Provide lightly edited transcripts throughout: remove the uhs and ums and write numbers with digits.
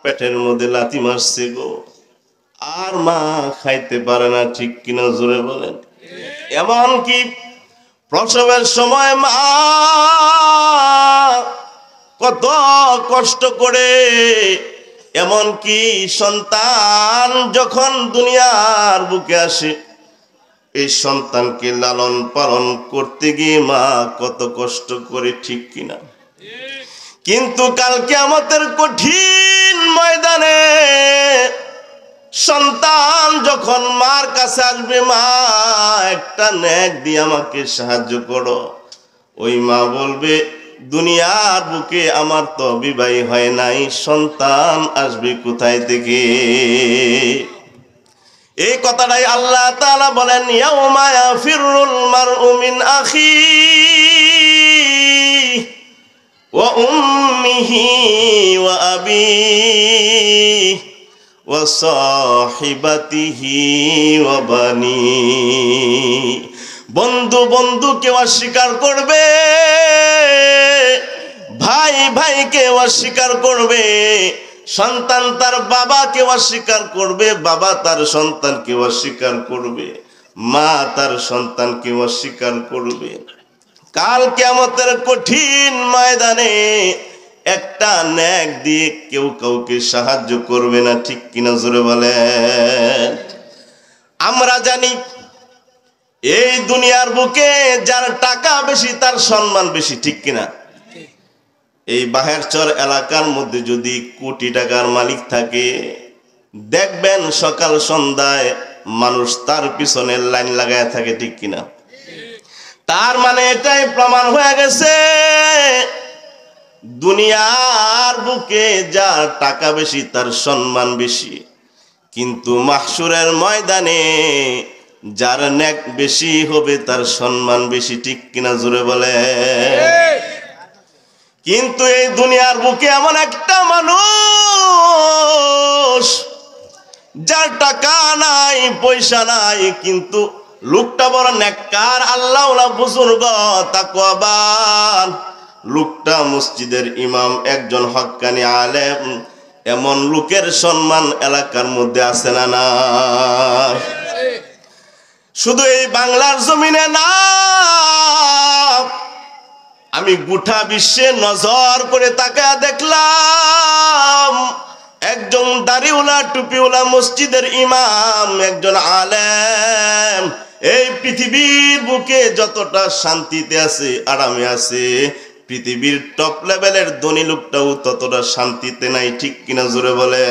পেটের মধ্যে লাথি মারছে গো, আর মা খাইতে পারে না, ঠিক কিনা জোরে বলেন। এমন কি প্রসবের সময় মা কত কষ্ট করে, এমন কি সন্তান যখন দুনিয়ার বুকে আসে, এই সন্তানকে লালন পালন করতে গিয়ে মা কত কষ্ট করে, ঠিক কিনা। কিন্তু কাল কিয়ামতের কঠিন ময়দানে সন্তান যখন মার কাছে আসবে, মা একটা নেক দিয়ে আমাকে সাহায্য করো, ওই মা বলবে দুনিয়ার বুকে আমার তো বিবাহ হয় নাই, সন্তান আসবে কোথায় থেকে? এই কথাটাই আল্লাহ তাআলা বলেন, ইয়াউমা ইয়াফিরুল মারউ মিন আখিহি ওয়া উম্মিহি ওয়া আবিহি ওয়া সাহিবাতিহি ওয়া বানিহি। বন্ধু বন্ধুকে অস্বীকার করবে, ভাই ভাইকে অস্বীকার করবে, সন্তান তার বাবাকে অস্বীকার করবে, বাবা তার সন্তানকে অস্বীকার করবে, মা তার সন্তানকে অস্বীকার করবে। কাল কিয়ামতের কঠিন ময়দানে একটা নেক দিয়ে কেউ কাউকে সাহায্য করবে না, ঠিক কিনা জোরে বলেন। আমরা জানি এই দুনিয়ার বুকে যার টাকা বেশি তার সম্মান বেশি, ঠিক কিনা। এই বাহেরচর এলাকার মধ্যে যদি কোটি টাকার মালিক থাকে, দেখবেন সকাল সন্ধ্যায় মানুষ তার পিছনে লাইন লাগায় থাকে, ঠিক কিনা। তার মানে এটাই প্রমাণ হয়ে গেছে দুনিয়ার বুকে যার টাকা বেশি তার সম্মান বেশি, কিন্তু মাহশুরের ময়দানে যার নেক বেশি হবে তার সম্মান বেশি, ঠিক কিনা জোরে বলে। কিন্তু এই দুনিয়ার বুকে এমন একটা মানুষ যার টাকা নাই পয়সা নাই, কিন্তু লোকটা বড় নেককার, আল্লাহওয়ালা, বুজুর্গ, তাকওয়াবান, লোকটা মসজিদের ইমাম, একজন হক্কানি আলেম। এমন লোকের সম্মান এলাকার মধ্যে আছে না না? শুধু এই বাংলার জমিনে না, আমি গোটা বিশ্বে নজর করে তাকায় দেখলাম একজন দাড়িওয়ালা টুপিওয়ালা মসজিদের ইমাম, একজন আলেম এই পৃথিবীর বুকে যতটা শান্তিতে আছে, আরামে আছে, পৃথিবীর টপ লেভেলের ধনী লোকটাও ততটা শান্তিতে নাই, ঠিক কিনা জোরে বলে।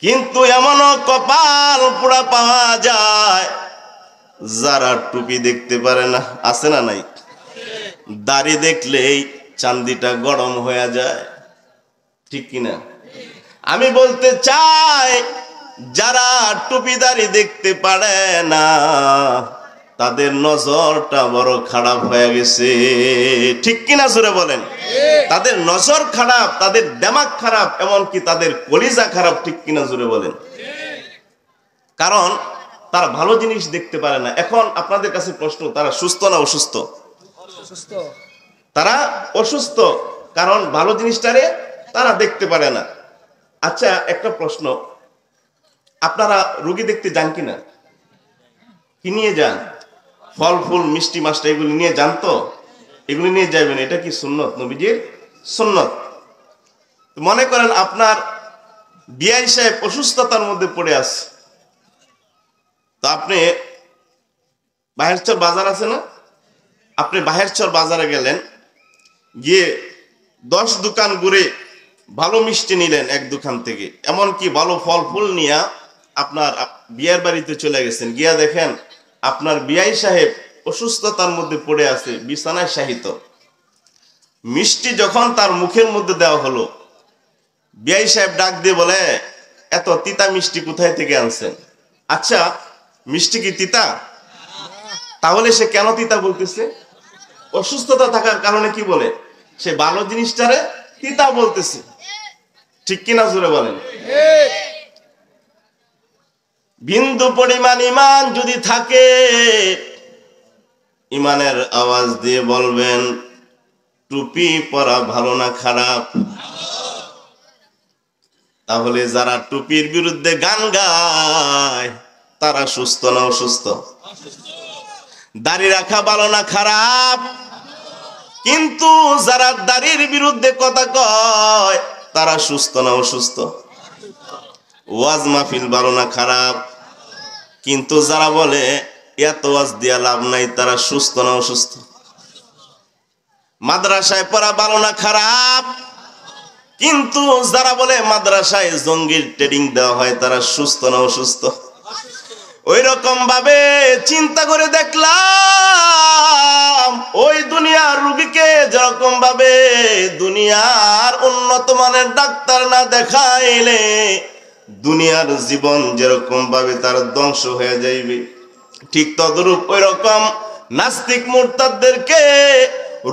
কিন্তু এমনও কপাল পোড়া পাওয়া যায় যারা টুপি দেখতে পারে না, আছে না নাই? দাড়ি দেখলেই চান্দিটা গরম হয়ে যায়, ঠিক কিনা। আমি বলতে চাই যারা টুপি দাড়ি দেখতে পারে না তাদের নজরটা বড় খারাপ হয়ে গেছে, ঠিক কিনা জোরে বলেন। তাদের নজর খারাপ, তাদের দিমাগ খারাপ, এমনকি তাদের কলিজা খারাপ, ঠিক কিনা জোরে বলেন। কারণ তারা ভালো জিনিস দেখতে পারে না। এখন আপনাদের কাছে প্রশ্ন, তারা সুস্থ না অসুস্থ? তারা অসুস্থ, কারণ ভালো জিনিসটারে তারা দেখতে পারে না। আচ্ছা, একটা প্রশ্ন, আপনারা রোগী দেখতে যান কিনা? কি নিয়ে যান? ফল ফুল মিষ্টি মাছটা এগুলি নিয়ে যান তো? এগুলি নিয়ে যাবেন, এটা কি সুন্নত, নবীজির সুন্নত। মনে করেন আপনার বিআই সাহেব অসুস্থতার মধ্যে পড়ে আছে, তো আপনি বাহেরচর বাজার আছে না, আপনি বাহেরচর বাজারে গেলেন, গিয়ে 10 দোকান ঘুরে ভালো মিষ্টি নিলেন এক দোকান থেকে, এমনকি ভালো ফল ফুল নিয়ে আপনার বিয়ের বাড়িতে চলে গেছেন। গিয়া দেখেন আপনার বিআই সাহেব অসুস্থতার মধ্যে পড়ে আছে, বিছানায় শায়িত। মিষ্টি যখন তার মুখের মধ্যে দেওয়া হলো, বিআই সাহেব ডাক দিয়ে বলে, এত তিতা মিষ্টি কোথায় থেকে আনছেন? আচ্ছা, মিষ্টি কি তিতা? তাহলে সে কেন তিতা বলতেছে? অসুস্থতা থাকার কারণে কি বলে? সে ভালো জিনিসটারে তিতা বলতেছে, ঠিক কিনা জোরে বলেন। বিন্দু পরিমাণ ইমান যদি থাকে, ইমানের আওয়াজ দিয়ে বলবেন টুপি পরা ভালো না খারাপ? তাহলে যারা টুপির বিরুদ্ধে গান গায় তারা সুস্থ না অসুস্থ? দাড়ি রাখা ভালো না খারাপ? কিন্তু যারা দাড়ির বিরুদ্ধে কথা কয় তারা সুস্থ না অসুস্থ? ওয়াজ মাহফিল ভালো না খারাপ? কিন্তু যারা বলে এত ওয়াজ দিয়া লাভ নাই তারা সুস্থ না অসুস্থ? মাদ্রাসায় পড়া ভালো না খারাপ? কিন্তু যারা বলে মাদ্রাসায় জঙ্গির ট্রেনিং দেওয়া হয় তারা সুস্থ না অসুস্থ? ওই রকম ভাবে চিন্তা করে দেখলাম ওই দুনিয়ার রোগীকে যেরকম ভাবে দুনিয়ার উন্নত মানের ডাক্তার না দেখাইলে দুনিয়ার জীবন যেরকম ভাবে তার ধ্বংস হয়ে যাইবে, ঠিক তদরূপ ওই রকম নাস্তিক মুরতাদদেরকে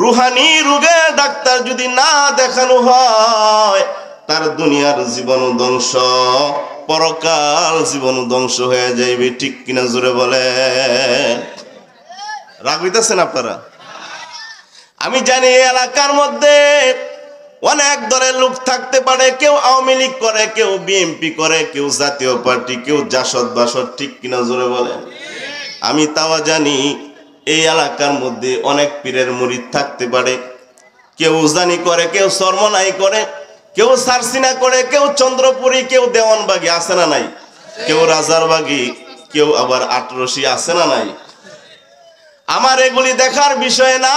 রুহানি রোগে ডাক্তার যদি না দেখানো হয় তার দুনিয়ার জীবন ধ্বংস, পরকাল জীবন ধ্বংস হয়ে যাইবে। ঠিক কিনা জোরে বলে? রাগ হইতেছেন আপনারা? আমি জানি এই এলাকার মধ্যে অনেক দলের লোক থাকতে পারে, কেউ আওয়ামী লীগ করে, কেউ বিএনপি করে, কেউ জাতীয় পার্টি, কেউ জাসদ বাসদ। ঠিক কিনা জোরে বলেন? আমি তাও জানি এই এলাকার মধ্যে অনেক পীরের মুরিদ থাকতে পারে, কেউ উজানি করে, কেউ সরমনাই করে, কেউ সারসিনা করে, কেউ চন্দ্রপুরী, কেউ দেওয়ানবাগি, আছে না নাই? কেউ রাজারবাগি, কেউ আবার আটরশি, আছে না নাই? আমার এগুলি দেখার বিষয় না,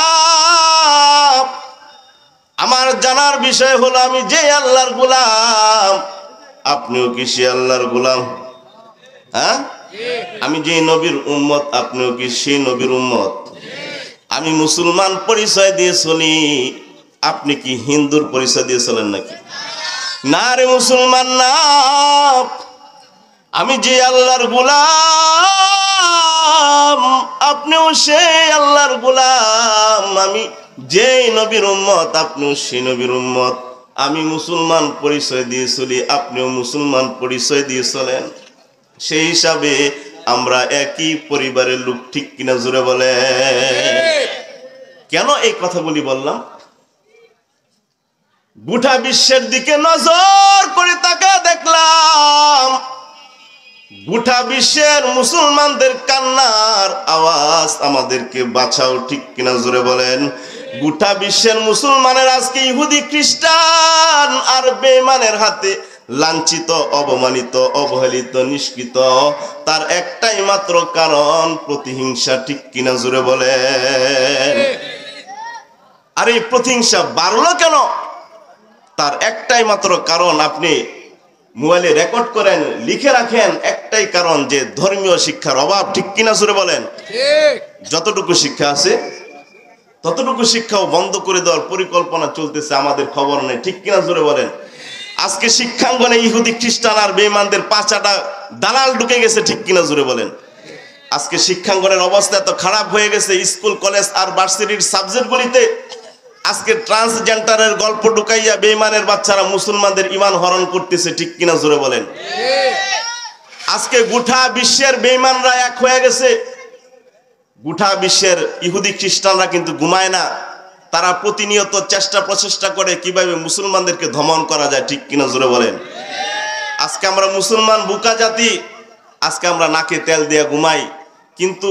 আমার জানার বিষয় হলো আমি যে আল্লাহর গোলাম, আপনিও কি সে আল্লাহর গোলাম? হ্যাঁ, আমি যে নবীর উম্মত, আপনিও কি সেই নবীর উম্মত? আমি মুসলমান পরিচয় দিয়ে চলি, আপনি কি হিন্দুর পরিচয় দিয়ে চলেন নাকি? না রে মুসলমান না, আমি যে আল্লাহর গোলাম, আপনিও সেই আল্লাহর গোলাম। আমি যে নবীর উম্মত, আপনিও সেই নবীর উম্মত। আমি মুসলমান পরিচয় দিয়ে চলি, আপনিও মুসলমান পরিচয় দিয়ে চলেন। সেই হিসাবে আমরা একই পরিবারের লোক। ঠিক কিনা জোরে বলে? কেন এই কথাগুলি বললাম? গোটা বিশ্বের দিকে নজর করে তাকা দেখলাম গোটা বিশ্বের মুসলমানদের কান্নার আওয়াজ আমাদেরকে বাঁচাও। ঠিক কিনা জোরে বলেন? গোটা বিশ্বের মুসলমানের আজকে ইহুদি খ্রিস্টান আর বেঈমানের হাতে লাঞ্ছিত, অবমানিত, অবহেলিত, নিষ্কৃত। তার একটাই মাত্র কারণ, প্রতিহিংসা। ঠিক কিনা জোরে বলেন? আর এই প্রতিহিংসা বাড়লো কেন? তার একটাই মাত্র কারণ, আপনি মোবাইলে রেকর্ড করেন, লিখে রাখেন, একটাই কারণ, যে ধর্মীয় শিক্ষার অভাব। ঠিক কিনা জোরে বলেন? যতটুকু শিক্ষা আছে ততটুকু শিক্ষাও বন্ধ করে দেওয়ার পরিকল্পনা চলতেছে, আমাদের খবর নেই। ঠিক কিনা জোরে বলেন? আজকে শিক্ষাঙ্গনে ইহুদি খ্রিস্টান আর বেঈমানদের পাঁচাটা দালাল ঢুকে গেছে। ঠিক কিনা জোরে বলেন? আজকে শিক্ষাঙ্গনের অবস্থা এত খারাপ হয়ে গেছে, স্কুল কলেজ আর ভার্সিটির সাবজেক্টগুলিতে আজকে ট্রান্সজেন্ডারের গল্প ঢুকাইয়া বেঈমানের বাচ্চারা মুসলমানদের ঈমান হরণ করতেছে। ঠিক কিনা জোরে বলেন? আজকে গোটা বিশ্বের বেঈমানরা এক হয়ে গেছে। গোটা বিশ্বের ইহুদি খ্রিস্টানরা কিন্তু ঘুমায় না, তারা প্রতিনিয়ত প্রচেষ্টা করে কিভাবে মুসলমানদেরকে দমন করা যায়। ঠিক কিনা জোরে বলেন? আজকে আমরা মুসলমান বোকা জাতি, আজকে আমরা নাকে তেল দিয়ে ঘুমাই, কিন্তু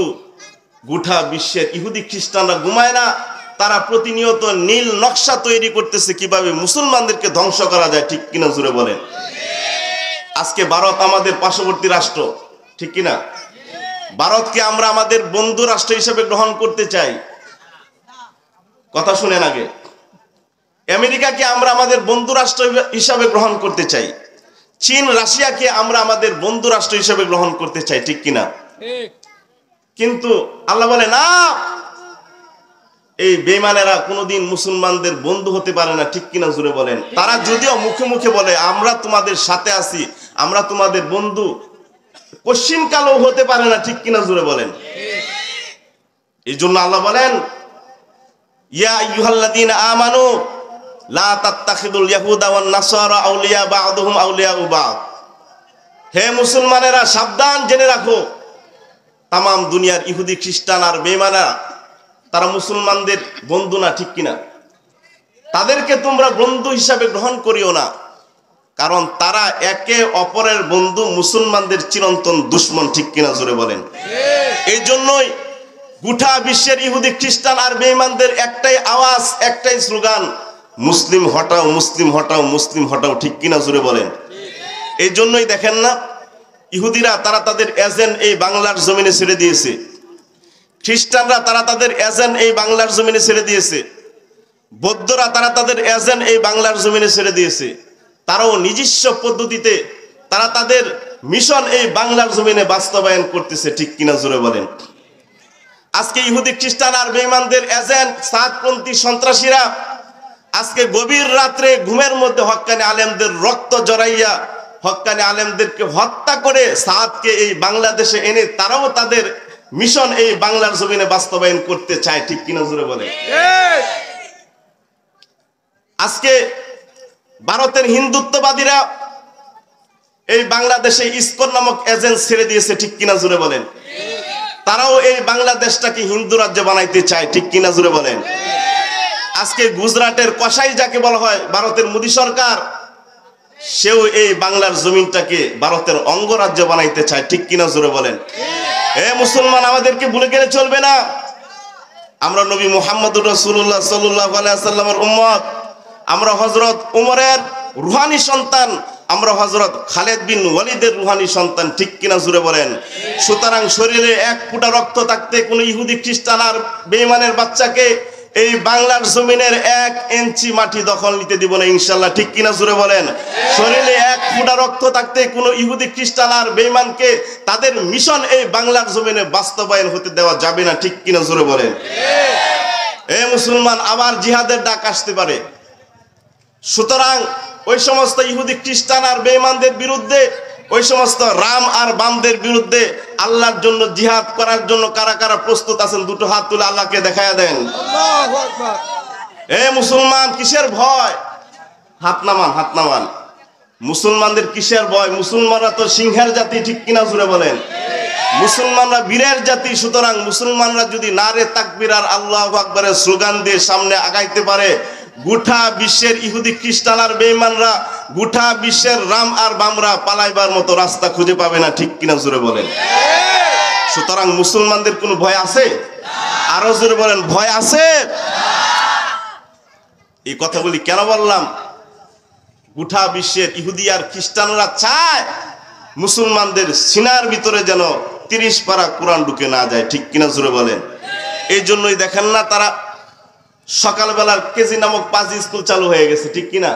গোটা বিশ্বের ইহুদি খ্রিস্টানরা ঘুমায় না, তারা প্রতিনিয়ত নীল নকশা তৈরি করতেছে কিভাবে মুসলমানদেরকে ধ্বংস করা যায়। ঠিক কিনা জোরে বলেন? আজকে ভারত আমাদের পার্শ্ববর্তী রাষ্ট্র, ঠিক কিনা? ভারতকে আমরা আমাদের বন্ধু রাষ্ট্র হিসেবে গ্রহণ করতে চাই। কথা শুনেন আগে। আমেরিকাকে আমরা আমাদের বন্ধু রাষ্ট্র হিসাবে গ্রহণ করতে চাই। চীন, রাশিয়াকে আমরা আমাদের বন্ধু রাষ্ট্র হিসেবে গ্রহণ করতে চাই। ঠিক কিনা? কিন্তু আল্লাহ বলে না, এই বেঈমানেরা কোনোদিন মুসলমানদের বন্ধু হতে পারে না। ঠিক কিনা জোরে বলেন? তারা যদিও মুখে মুখে বলে আমরা তোমাদের সাথে আছি, আমরা তোমাদের বন্ধু, পশ্চিমকালেও হতে পারে না। ঠিক কিনা জোরে বলেন? এই জন্য আল্লাহ বলেন, ইয়া আইয়ুহাল্লাযীনা আমানু লা তাত্তাখিদুল ইয়াহুদা ওয়ান নাসারা আউলিয়া বা'দুহুম আউলিয়াউ বা'দ। হে মুসলমানেরা, সাবধান, জেনে রাখো, তাম দুনিয়ার ইহুদি খ্রিস্টান আর বেঈমানরা তারা মুসলমানদের বন্ধু না। ঠিক কিনা? তাদেরকে তোমরা বন্ধু হিসাবে গ্রহণ করিও না। কারণ তারা একে অপরের বন্ধু, মুসলমানদের চিরন্তন দুশ্মন, ঠিক কিনা জোরে বলেন। এই জন্যই গোটা বিশ্বের ইহুদি, খ্রিস্টান আর বেঈমানদের একটাই আওয়াজ, একটাই স্লোগান, মুসলিম হটাও, মুসলিম হটাও, মুসলিম হটাও, ঠিক কিনা জোরে বলেন। এই জন্যই দেখেন না, ইহুদিরা তারা তাদের এজেন্ট এই বাংলার জমিনে ছেড়ে দিয়েছে, খ্রিস্টানরা তারা তাদের এজেন্ট এই বাংলার জমিনে ছেড়ে দিয়েছে, বৌদ্ধরা তারা তাদের এজেন্ট এই বাংলার জমিনে ছেড়ে দিয়েছে। তারাও নিজস্ব পদ্ধতিতে তারা তাদের মিশন এই বাংলার জমিনে বাস্তবায়ন করতেছে, ঠিক কিনা জোরে বলেন। আজকে ইহুদি, খ্রিস্টান আর বেঈমানদের এজেন্ট সাদপন্থী সন্ত্রাসীরা আজকে গভীর রাত্রে ঘুমের মধ্যে হক্কানি আলেমদের রক্ত জড়াইয়া হক্কানি আলেমদেরকে হত্যা করে সাদকে এই বাংলাদেশে এনে তারাও তাদের মিশন এই বাংলার জমিনে বাস্তবায়ন করতে চায়, ঠিক কিনা জোরে বলে। আজকে ভারতের হিন্দুত্ববাদীরা এই বাংলাদেশে ইসকন নামক এজেন্ট ছেড়ে দিয়েছে, ঠিক কিনা জোরে বলেন। তারাও এই বাংলাদেশটাকে হিন্দু রাজ্য বানাইতে চায়, ঠিক কিনা জোরে বলেন। আজকে গুজরাটের কসাই যাকে বলা হয় ভারতের মোদী সরকার, সেও এই বাংলার জমিনটাকে ভারতের অঙ্গরাজ্য বানাইতে চায়, ঠিক কিনা জোরে বলেন। এ মুসলমান, আমাদেরকে ভুলে গেলে চলবে না। আমরা নবী মুহাম্মদুর রাসূলুল্লাহ সাল্লাল্লাহু আলাইহি ওয়াসাল্লামের উম্মত, আমরা হযরত উমরের রুহানি সন্তান, আমরা হযরত খালেদ বিন ওয়ালিদের রুহানি সন্তান, ঠিক কিনা জোরে বলেন। সুতরাং শরীরে এক ফোঁটা রক্ত থাকতে কোনো ইহুদি, খ্রিস্টান আর বেঈমানের বাচ্চাকে এই বাংলার জমিনের 1 ইঞ্চি মাটি দখল নিতে দিব না ইনশাআল্লাহ, ঠিক কিনা জোরে বলেন। শরীরে এক ফোঁটা রক্ত থাকতে কোনো ইহুদি, খ্রিস্টান আর বেঈমানকে তাদের মিশন এই বাংলার জমিনে বাস্তবায়ন হতে দেওয়া যাবে না, ঠিক কিনা জোরে বলেন। এ মুসলমান, আবার জিহাদের ডাক আসতে পারে। সুতরাং ওই সমস্ত ইহুদি, খ্রিস্টান আর বেঈমানদের বিরুদ্ধে, ওই সমস্ত রাম আর বামদের বিরুদ্ধে আল্লাহর জন্য জিহাদ করার জন্য কারা কারা প্রস্তুত আছেন? দুটো হাত তুলে আল্লাহকে দেখায়া দেন। আল্লাহু আকবার। এ মুসলমান, কিসের ভয়? হাত নামান, হাত নামান। মুসলমানদের কিসের ভয়? মুসলমানরা তো সিংহের জাতি, ঠিক কিনা জোরে বলেন। মুসলমানরা বীরের জাতি। সুতরাং মুসলমানরা যদি নারে তাকবীর আর আল্লাহু আকবারের স্লোগান দিয়ে সামনে আগাইতে পারে, গোটা বিশ্বের ইহুদি, খ্রিস্টান আর বেঈমানরা, গোটা বিশ্বের রাম আর বামরা পালাইবার মতো রাস্তা খুঁজে পাবে না, ঠিক কিনা জোরে বলেন। সুতরাং মুসলমানদের কোনো ভয় আছে? আরো জোরে বলেন, ভয় আছে? এই কথাগুলি কেন বললাম? গোটা বিশ্বের ইহুদি আর খ্রিস্টানরা চায় মুসলমানদের সিনার ভিতরে যেন 30 পারা কোরআন ঢুকে না যায়, ঠিক কিনা জোরে বলেন। এই জন্যই দেখেন না, তারা সকালবেলার কেজি নামক 5 স্কুল চালু হয়ে গেছে, ঠিক কিনা?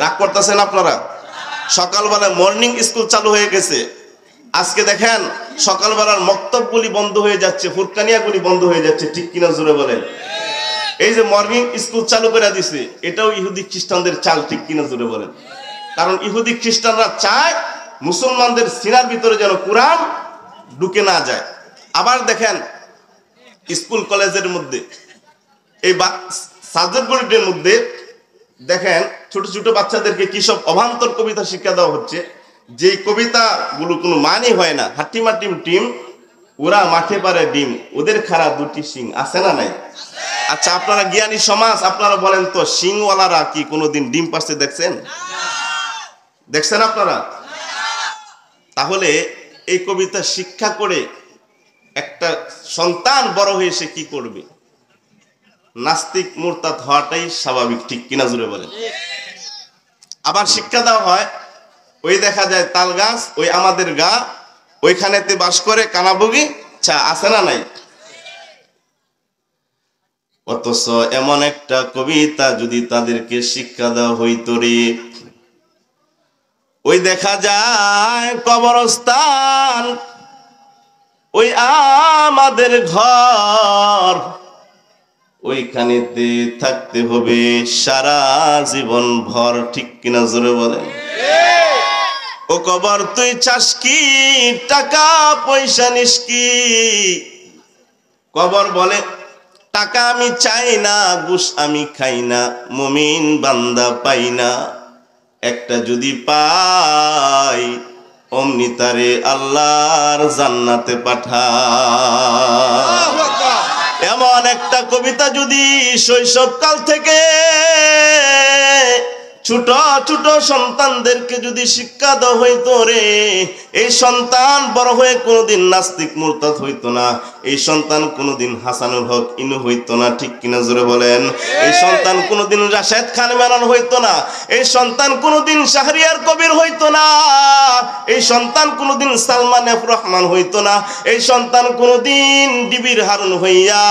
রাগ করতেছেন আপনারা? সকালবেলা মর্নিং স্কুল চালু হয়ে গেছে। আজকে দেখেন সকালবেলার মক্তবগুলি বন্ধ হয়ে যাচ্ছে, ফুরকানিয়াগুলি বন্ধ হয়ে যাচ্ছে, ঠিক কিনা জোরে বলেন। এই যে মর্নিং স্কুল চালু করে দিছে, এটাও ইহুদি, খ্রিস্টানদের চাল, ঠিক কিনা জোরে বলেন। কারণ ইহুদি, খ্রিস্টানরা চায় মুসলমানদের সিনার ভিতরে যেন কোরআন ঢুকে না যায়। আবার দেখেন স্কুল কলেজের মধ্যে, এই সাবজেক্টগুলির মধ্যে দেখেন ছোট ছোট বাচ্চাদেরকে কি সব অভান্তর কবিতা শিক্ষা দেওয়া হচ্ছে, যে কবিতাগুলো কোনো মানে হয় না। হাটিমা টিম টিম, ওরা মাঠে পারে ডিম, ওদের খাড়া 2টি শিং, আছে না নাই? আচ্ছা, আপনারা জ্ঞানী সমাজ, আপনারা বলেন তো, শিংওয়ালারা কি কোনোদিন ডিম পারতে দেখছেন? দেখছেন আপনারা? তাহলে এই কবিতা শিক্ষা করে একটা সন্তান বড় হয়ে সে কি করবে? নাস্তিক, মুরতাদ হওয়াটাই স্বাভাবিক, ঠিক কিনা জোরে বলেন। আবার শিক্ষা দেওয়া হয়, ওই দেখা যায় তাল গাছ, ওই আমাদের গা, ওইখানেতে বাস করে কানাবগি চা, আছে না নাই? অথচ এমন একটা কবিতা যদি তাদেরকে শিক্ষা দেওয়া হইতো রে, ওই দেখা যায় কবরস্থান, ওই আমাদের ঘর, ওইখানেতে থাকতে হবে সারা জীবন ভর, ঠিক কিনা জোরে বলেন। ও কবর তুই চাস কি, টাকা পয়সা নিস কি? কবর বলে, টাকা আমি চাই না, ঘুষ আমি খাই না, মুমিন বান্দা পাই না, একটা যদি পাই অমনি তারে আল্লাহর জান্নাতে পাঠায়। এমন একটা কবিতা যদি শৈশবকাল থেকে ছোট ছোট সন্তানদেরকে যদি শিক্ষা দেওয়া হইতো রে, এই সন্তান বড় হয়ে কোনোদিন নাস্তিক মুরতাদ হইতো না, এই সন্তান কোনোদিন হাসানুল হক ইনু হইতো না, ঠিক কিনা জোরে বলেন? এই সন্তান কোনোদিন রাশেদ খান মেনন হইতো না, এই সন্তান কোনোদিন শাহরিয়ার কবির হইতো না, এই সন্তান কোনোদিন সালমান এফ রহমান হইতো না, এই সন্তান কোনোদিন ডিবির হারুন হইয়া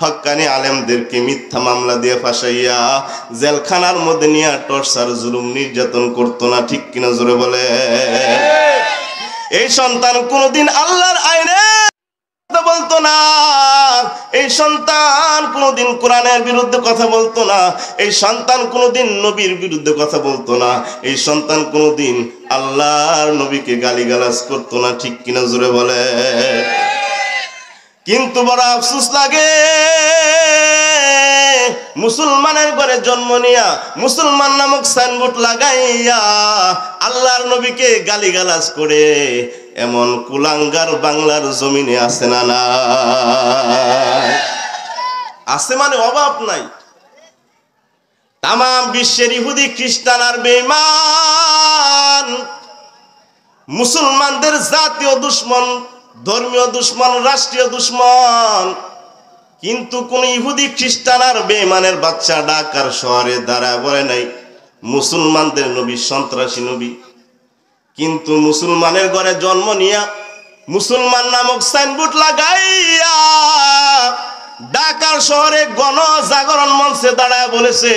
হক্কানি আলেমদেরকে মিথ্যা মামলা দিয়ে ফাঁসাইয়া জেলখানার মধ্যে নিয়ে টর্চার জুলুম নির্যাতন করতো না, ঠিক কিনা জোরে বলে? এই সন্তান কোনোদিন আল্লাহর আইনে কথা বলতো না, এই সন্তান কোনোদিন কোরআনের বিরুদ্ধে কথা বলতো না, এই সন্তান কোনোদিন নবীর বিরুদ্ধে কথা বলতো না, এই সন্তান কোনোদিন আল্লাহর নবীকে গালিগালাজ করতো না, ঠিক কিনা জোরে বলে? কিন্তু বড় আফসোস লাগে, মুসলমানের ঘরে জন্ম নিয়া মুসলমান নামক সাইনবোর্ড লাগাইয়া আল্লাহর নবীকে গালিগালাজ করে এমন কুলাঙ্গার বাংলার জমিনে আছে না? না আছে, মানে অভাব নাই। তাম বিশ্বের ইহুদি খ্রিস্টান আর বেঈমান মুসলমানদের জাতীয় দুশ্মন, ধর্মীয় দুশ্মন, রাষ্ট্রীয় দুশ্মন। কিন্তু কোন ইহুদি খ্রিস্টান আর বেঈমানের বাচ্চা ঢাকার শহরে দাঁড়ায় বলে নাই মুসলমানদের নবী সন্ত্রাসী নবী। কিন্তু মুসলমানের ঘরে জন্ম নিয়া মুসলমান নামক সাইনবোর্ড লাগাইয়া ঢাকার শহরে গণজাগরণ মঞ্চে দাঁড়ায় বলেছে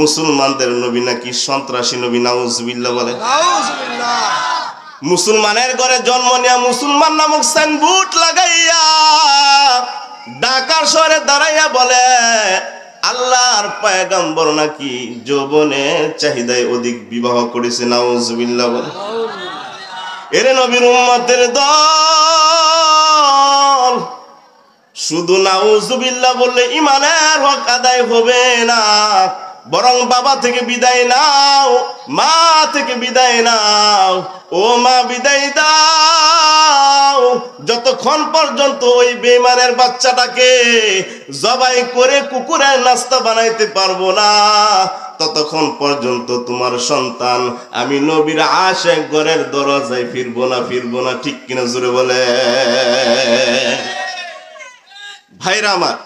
মুসলমানদের নবী নাকি সন্ত্রাসী নবী। নাউজুবিল্লাহ বলে। মুসলমানের ঘরে জন্ম নিয়া মুসলমান নামক সাইনবোর্ড লাগাইয়া ঢাকার শহরে দাঁড়াইয়া বলে আল্লাহর পয়গম্বর নাকি যৌবনের চাহিদায় অধিক বিবাহ করেছে। নাউজুবিল্লাহ বলে। এরে নবীর উম্মতের দল, শুধু নাউজুবিল্লাহ বললে ইমানের হক আদায় হবে না, বরং বাবা থেকে বিদায় নাও, মা থেকে বিদায় নাও। ও মা বিদায় দাও, যতক্ষণ পর্যন্ত ওই বেঈমানের বাচ্চাটাকে জবাই করে কুকুরের নাস্তা বানাইতে পারবো না, ততক্ষণ পর্যন্ত তোমার সন্তান আমি নবীর আশিক ঘরের দরজায় ফিরবো না, ঠিক কিনা জোরে বলে? ভাইরা আমার,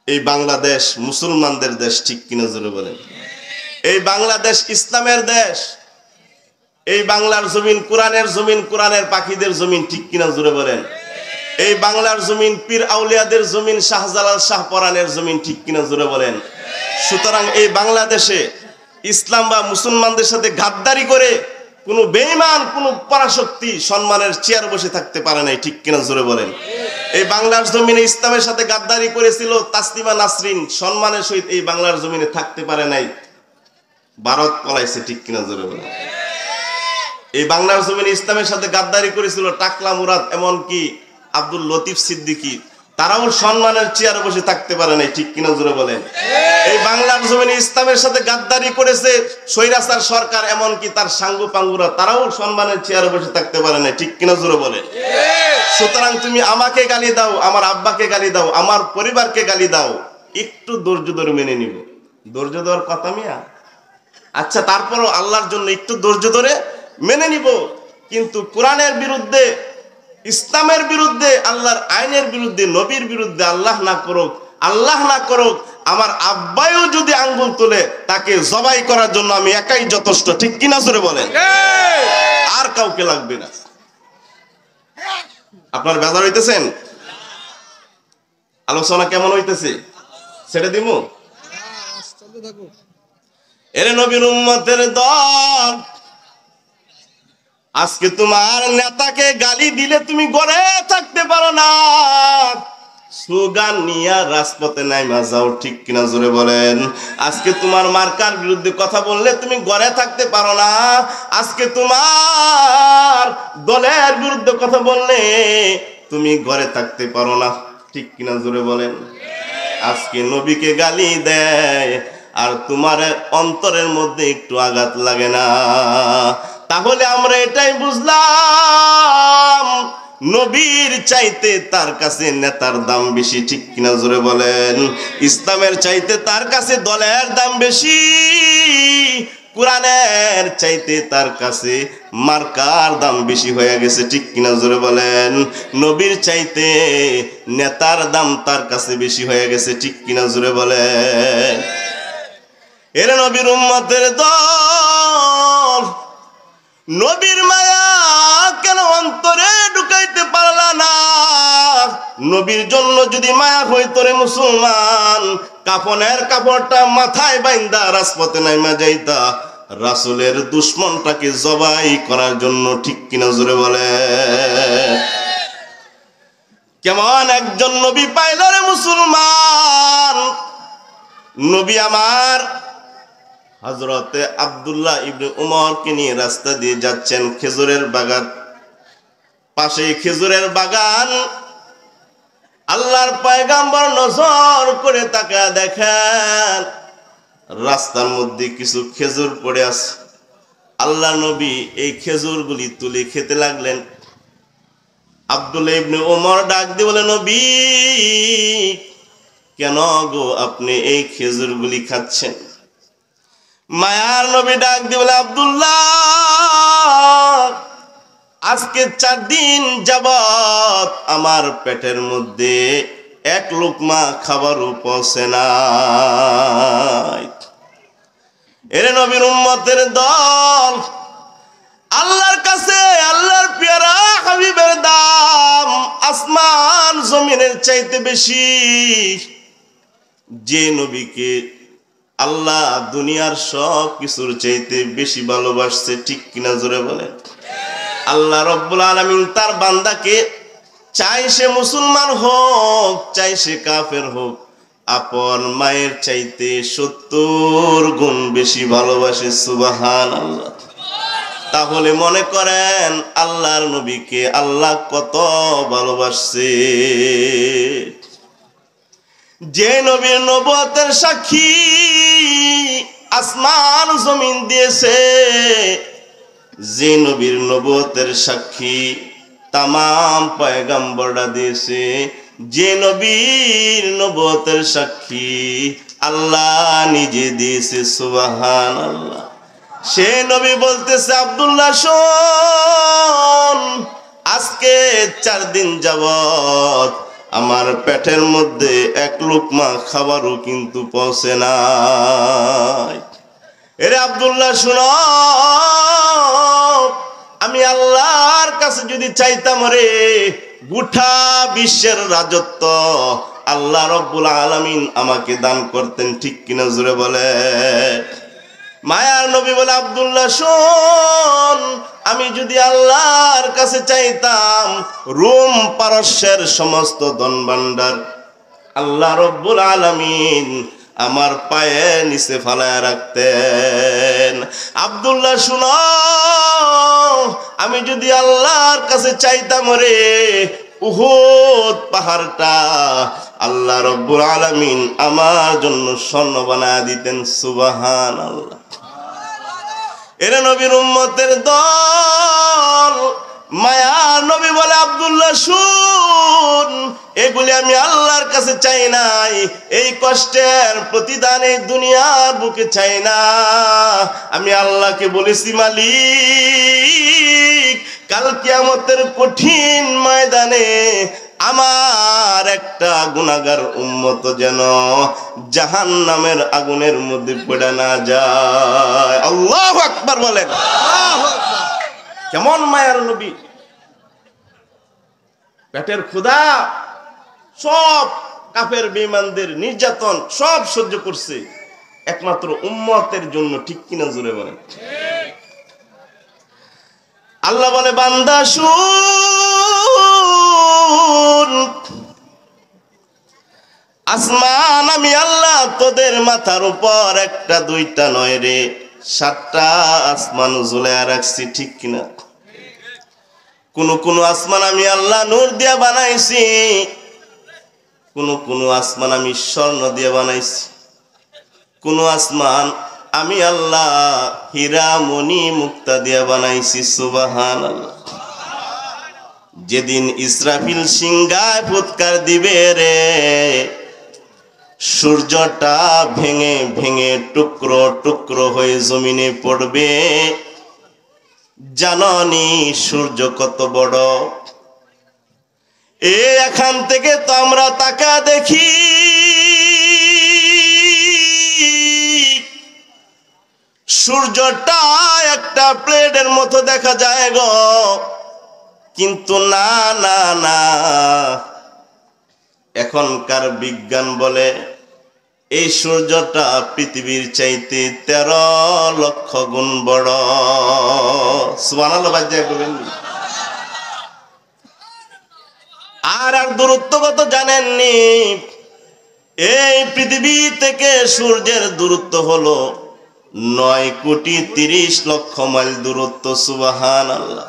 এই বাংলাদেশ মুসলমানদের দেশ, ঠিক কিনা জোরে বলেন? এই বাংলাদেশ ইসলামের দেশ, এই বাংলার জমিন কোরআনের জমিন, কোরআনের পাখিদের জমিন, ঠিক কিনা জোরে বলেন? এই বাংলার জমিন পীর আউলিয়াদের জমিন, শাহজালাল শাহপরানের জমিন, ঠিক কিনা জোরে বলেন? সুতরাং এই বাংলাদেশে ইসলাম বা মুসলমানদের সাথে গাদ্দারি করে কোন বেঈমান, কোন পরাশক্তি সম্মানের চেয়ার বসে থাকতে পারে নাই, ঠিক কিনা জোরে বলেন? এই বাংলার জমিনে ইসলামের সাথে গাদ্দারি করেছিল তাসলিমা নাসরিন, সম্মানের সহিত এই বাংলার জমিনে থাকতে পারে নাই, ভারত পলাইছে, ঠিক কিনা জোরে বলেন? এই বাংলার জমিনে ইসলামের সাথে গাদ্দারি করেছিল টাকলা মুরাদ, এমনকি আব্দুল লতিফ সিদ্দিকী, তারাও সম্মানের চেয়ারে বসে থাকতে পারে নাই, ঠিক কিনা জোরে বলেন? এই বাংলার জমিনে ইসলামের সাথে গাদ্দারি করেছে স্বৈরাচার সরকার, এমনকি তার সাঙ্গু পাঙ্গুরা, তারাও সম্মানের চেয়ারে বসে থাকতে পারে নাই, ঠিক কিনা জোরে বলেন? সুতরাং তুমি আমাকে গালি দাও, আমার আব্বাকে গালি দাও, আমার পরিবারকে গালি দাও, একটু ধৈর্য ধরে মেনে নিব। ধৈর্য ধরার কথা মিয়া? আচ্ছা, তারপরও আল্লাহর জন্য একটু ধৈর্য ধরে মেনে নিব। কিন্তু কোরআনের বিরুদ্ধে, ইসলামের বিরুদ্ধে, আল্লাহর আইনের বিরুদ্ধে, নবীর বিরুদ্ধে আল্লাহ না করুক আমার আব্বাইও যদি আঙ্গুল তোলে তাকে জবাই করার জন্য আমি একাই যথেষ্ট, ঠিক কিনা জোরে বলেন? আর কাউকে লাগবে না। আপনার বেজার হইতেছেন? আলোচনা কেমন হইতেছে সেটা দিব? এরে নবীর উম্মতের দল, আজকে তোমার নেতাকে গালি দিলে তুমি ঘরে থাকতে পারো না, স্লোগান নিয়ে রাজপথে নাইমা যাও, ঠিক কিনা জোরে বলেন? আজকে তোমার মার্কার বিরুদ্ধে কথা বললে তুমি ঘরে থাকতে পারো না, আজকে তোমার দলের বিরুদ্ধে কথা বললে তুমি ঘরে থাকতে পারো না, ঠিক কিনা জোরে বলেন? আজকে নবীকে গালি দেয় আর তোমার অন্তরের মধ্যে একটু আঘাত লাগে না, তাহলে আমরা এটাই বুঝলাম নবীর চাইতে তার কাছে নেতার দাম বেশি, ঠিক কিনা জোরে বলেন? ইসলামের চাইতে তার কাছে দলের দাম বেশি, কোরআনের চাইতে তার কাছে মার্কার দাম বেশি হয়ে গেছে, ঠিক কিনা জোরে বলেন? নবীর চাইতে নেতার দাম তার কাছে বেশি হয়ে গেছে, ঠিক কিনা জোরে বলেন? এর নবীর উম্মতের দল, নবীর মায়া কেন অন্তরে ঢুকাইতে পারলা না? নবীর জন্য যদি মায়া হইতো রে মুসলমান, কাফনের কাপড়টা মাথায় বাইন্দা রাজপথে নাইমা যাইতা রাসূলের দুশমনটাকে জবাই করার জন্য, ঠিক কিনা জোরে বলে? কেমন একজন নবী পাইল রে মুসলমান? নবী আমার হযরতে আব্দুল্লাহ ইবনে উমরকে নিয়ে রাস্তা দিয়ে যাচ্ছেন, খেজুরের বাগান, পাশে খেজুরের বাগান। আল্লাহর পয়গম্বর নজর করে তাকায় দেখেন রাস্তার মধ্যে কিছু খেজুর পড়ে আছে। আল্লাহ নবী এই খেজুরগুলি তুলে খেতে লাগলেন। আব্দুল্লাহ ইবনে উমর ডাক দিয়ে বলে, নবী কেন গো আপনি এই খেজুরগুলি খাচ্ছেন? মায়ার নবী ডাক দিয়ে বলে, আব্দুল্লাহ আজকে 4 দিন যাবত আমার পেটের মধ্যে এক লোকমা খাবারও পৌঁছে নাই। এর নবীর উম্মতের দল, আল্লাহর কাছে আল্লাহর পেয়ারা হাবিবের দাম আসমান জমিনের চাইতে বেশি। যে নবীকে আল্লাহ দুনিয়ার সব কিছুর চাইতে বেশি ভালোবাসছে, ঠিক কিনা জোরে বলেন? আল্লাহ রব্বুল আলামিন তার বান্দাকে, চাই সে মুসলমান হোক চাই সে কাফের হোক, আপন মায়ের চাইতে 70 গুণ বেশি ভালোবাসে। সুবহানাল্লাহ। তাহলে মনে করেন আল্লাহর নবীকে আল্লাহ কত ভালোবাসছে। যে নবীর নবুয়তের সাক্ষী আসমান জমিন দিয়েছে, যে নবীর নবুয়তের সাক্ষী তামাম পয়গম্বররা দিয়েছে, যে নবীর নবুয়তের সাক্ষী আল্লাহ নিজে দিয়েছে। সুবহানাল্লাহ। সে নবী বলতেছে, আব্দুল্লাহ শোন, আজকে 4 দিন যাবত আমার পেটের মধ্যে এক লোকমা খাবারও কিন্তু পৌঁছে নাই। এরে আব্দুল্লাহ শুনো, আমি আল্লাহর কাছে যদি চাইতাম রে গোটা বিশ্বের রাজত্ব আল্লাহ রব্বুল আলামিন আমাকে দান করতেন, ঠিক কিনা জোরে বলে? মায়ার নবী বলে, আব্দুল্লাহ শোন, আমি যদি আল্লাহর কাছে চাইতাম রোম পারস্যের সমস্ত ধন ভান্ডার আল্লাহ রব্বুল আলামিন আমার পায়ের নিচে ফালায় রাখতেন। আব্দুল্লাহ শুনো, আমি যদি আল্লাহর কাছে চাইতাম রে উহুদ পাহাড়টা আল্লাহ রব্বুল আলামিন আমার জন্য স্বর্ণ বানায় দিতেন। সুবহানাল্লাহ। এর নবীর উম্মতের দল, মায়ার নবী বলে, আব্দুল্লাহ শুন, এগুলি আমি আল্লাহর কাছে চাই নাই, এই কষ্টের প্রতিদান এই দুনিয়ার বুকে চাই না। আমি আল্লাহকে বলেছি, মালিক কাল কিয়ামতের কঠিন ময়দানে আমার একটা গুনাহগার উম্মত যেন জাহান্নামের আগুনের মধ্যে পড়ে না যায়। আল্লাহু আকবার বলেন। কেমন মায়ার নবী! পেটের ক্ষুধা, সব কাফের বেঈমানদের নির্যাতন সব সহ্য করছে একমাত্র উম্মতের জন্য, ঠিক কিনা জোরে বলেন? আল্লাহ বলে, বান্দা শুন, আসমান আমি আল্লাহ তোদের মাথার উপর 1টা 2টা নয় রে 7টা আসমান ঝুলাইয়া রাখছি, ঠিক কিনা? কোন আসমান আমি আল্লাহ নূর দিয়া বানাইছি, কোন আসমান আমি স্বর্ণ দিয়ে বানাইছি, কোন আসমান আমি আল্লাহ হীরা মণি মুক্তা দিয়া বানাইছি। সুবহানাল্লাহ। যেদিন ইসরাফিল সিংহায় ফুৎকার দিবে রে, সূর্যটা ভেঙে ভেঙে টুকরো টুকরো হয়ে জমিনে পড়বে। জাননি সূর্য কত বড়? এখান থেকে তো আমরা তাকা দেখি, সূর্যটা একটা প্লেটের মতো দেখা যায় গো, কিন্তু না না না, এখনকার বিজ্ঞান বলে এই সূর্যটা পৃথিবীর চাইতে 13 লক্ষ গুণ বড়। সুবহানাল্লাহ বাজ্জা করবেন। আর দূরত্ব কত জানেননি? এই পৃথিবী থেকে সূর্যের দূরত্ব হলো 9,30,00,000 মাইল দূরত্ব। সুবহানাল্লাহ।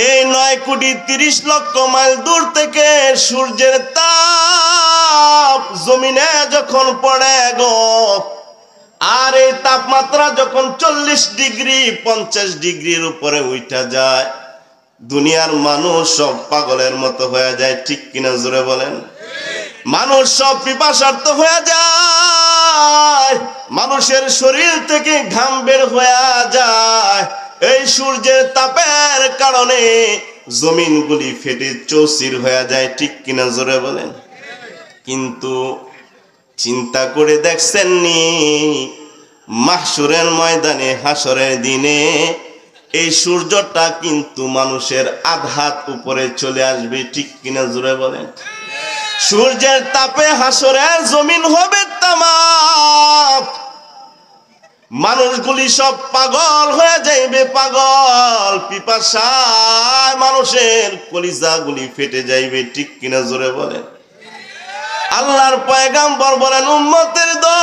এই 9,30,00,000 মাইল দূর থেকে সূর্যের তাপ জমিনে যখন পড়ে গো, আর এই তাপমাত্রা যখন 40 ডিগ্রি 50 ডিগ্রির উপরে উঠা যায়, দুনিয়ার মানুষ সব পাগলের মতো হয়ে যায়। ঠিক কিনা জোরে বলেন? মানুষ সব পিপাসার্ত হয়ে যায়, মানুষের শরীর থেকে ঘাম বের হয়ে যায়। এই সূর্যের তাপের কারণে জমিনগুলি ফেটে চৌচির হয়ে যায়। ঠিক কিনা জোরে বলেন? কিন্তু চিন্তা করে দেখছেননি, মাহশরের ময়দানে হাসরের দিনে এই সূর্যটা কিন্তু মানুষের আধাত উপরে চলে আসবে। ঠিক কিনা জোরে বলেন? সূর্যের তাপে হাসরের জমিন হবে তামাক, মানুষগুলি সব পাগল হয়ে যাইবে, পাগল পিপাসায় মানুষের কলিজাগুলি ফেটে যাইবে। ঠিক কিনা জোরে বলেন? আল্লাহর পয়গাম্বর বলেন, উম্মতের দল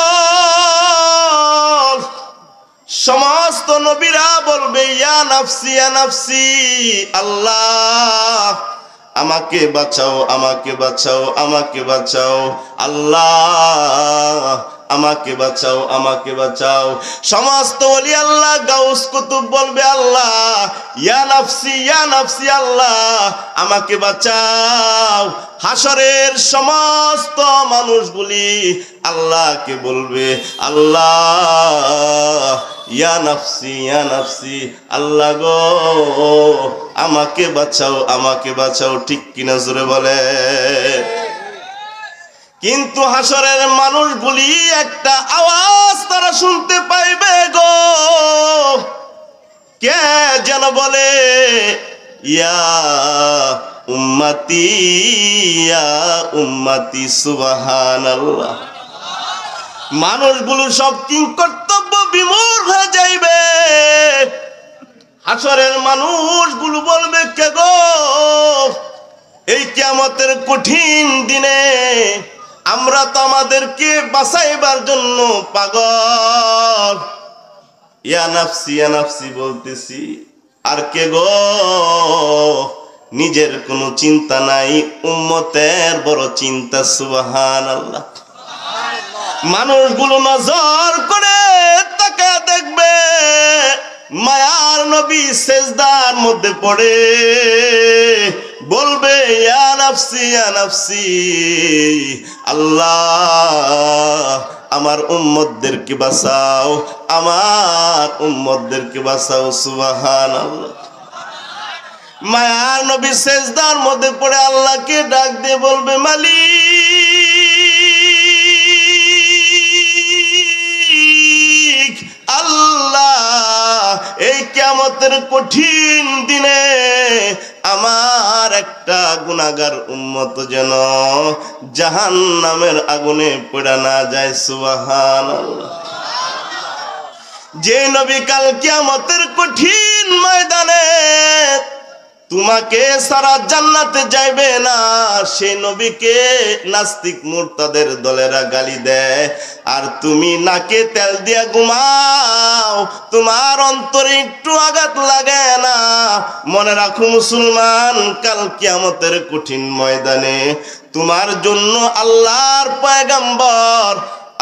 সমস্ত নবীরা বলবে, ইয়া নাফসি ইয়া নাফসি, আল্লাহ আমাকে বাঁচাও, আমাকে বাঁচাও, আমাকে বাঁচাও, আল্লাহ আমাকে বাঁচাও, আমাকে বাঁচাও। সমস্ত ওলি আল্লাহ গাউস কুতুব বলবে, আল্লাহ ইয়া নাফসি ইয়া নাফসি, আল্লাহ আমাকে বাঁচাও। হাসরের সমস্ত মানুষগুলি আল্লাহকে বলবে, আল্লাহ ইয়া নাফসি ইয়া নাফসি, আল্লাহ গো আমাকে বাঁচাও, আমাকে বাঁচাও। ঠিক কিনা জোরে বলে? কিন্তু হাসরের মানুষগুলি একটা আওয়াজ তারা শুনতে পাইবে গো, কে যেন বলে, ইয়া উম্মতি ইয়া উম্মতি। সুবহানাল্লাহ। মানুষগুলো সব কিংকর্তব্য বিমূঢ় হয়ে যাইবে। হাসরের মানুষগুলো বলবে, কে গো, এই কিয়ামতের কঠিন দিনে আমরা তো আমাদেরকে বাঁচাইবার জন্য পাগল, ইয়া নাফসি বলতেছি, আর কে গো নিজের কোনো চিন্তা নাই, উম্মতের বড় চিন্তা। সুবহানাল্লাহ। মানুষগুলো নজর করে তাকে দেখবে, মায়ার নবী সেজদার মধ্যে পড়ে বলবে, ইয়া নাফসি ইয়া নাফসি, আল্লাহ আমার উম্মতদেরকে বাঁচাও, আমার উম্মতদেরকে বাঁচাও। সুবহানাল্লাহ। মায়ার নবী সেজদার মধ্যে পড়ে আল্লাহকে ডাক দিয়ে বলবে, মালিক আল্লাহ, এই কিয়ামতের কঠিন দিনে আমার একটা গুনাহগার উম্মত যেন জাহান্নামের আগুনে পড়ে না যায়। সুবহানাল্লাহ। যে নবী কাল কিয়ামতের কঠিন ময়দানে তোমাকে সারা জান্নাতে যাইবে না, সেই নবীকে নাস্তিক মুরতাদের দলেরা গালি দেয়, আর তুমি নাকে তেল দিয়া ঘুমাও, তোমার অন্তরে একটু আঘাত লাগে না। মনে রাখো মুসলমান, কাল কিয়ামতের কঠিন ময়দানে তোমার জন্য আল্লাহর পয়গম্বর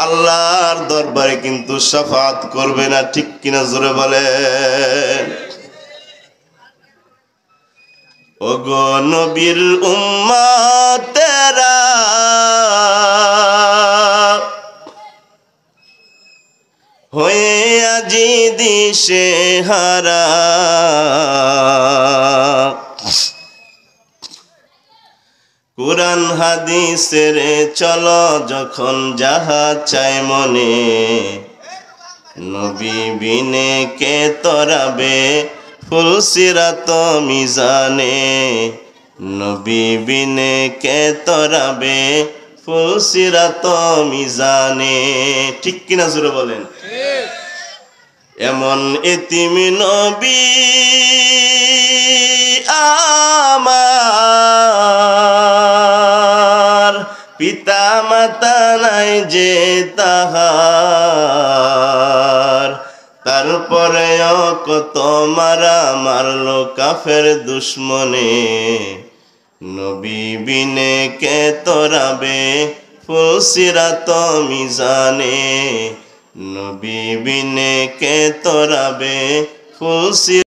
আল্লাহর দরবারে কিন্তু শাফাত করবে না। ঠিক কিনা জোরে বলেন? ওগো নবীর উম্মতেরা হয়ে আজি দিশে হারা, কুরআন হাদিসের চলো যখন যাহা চাই মনে, নবী বিনে কে তরাবে ফুল সিরাত মিজানে, নবী বিনে কে তরাবে ফুল সিরাত মিজানে। ঠিক কিনা জোরে বলেন? এমন এতিম নবী আমার, পিতা মাতা নাই যে তাহার, তারপরে কত মারা মারলো কাফের দুশ্মনে, নবী বিনে কে তরাবে ফুল সিরাত মিজানে, নবী বিনে কে তরাবে ফুল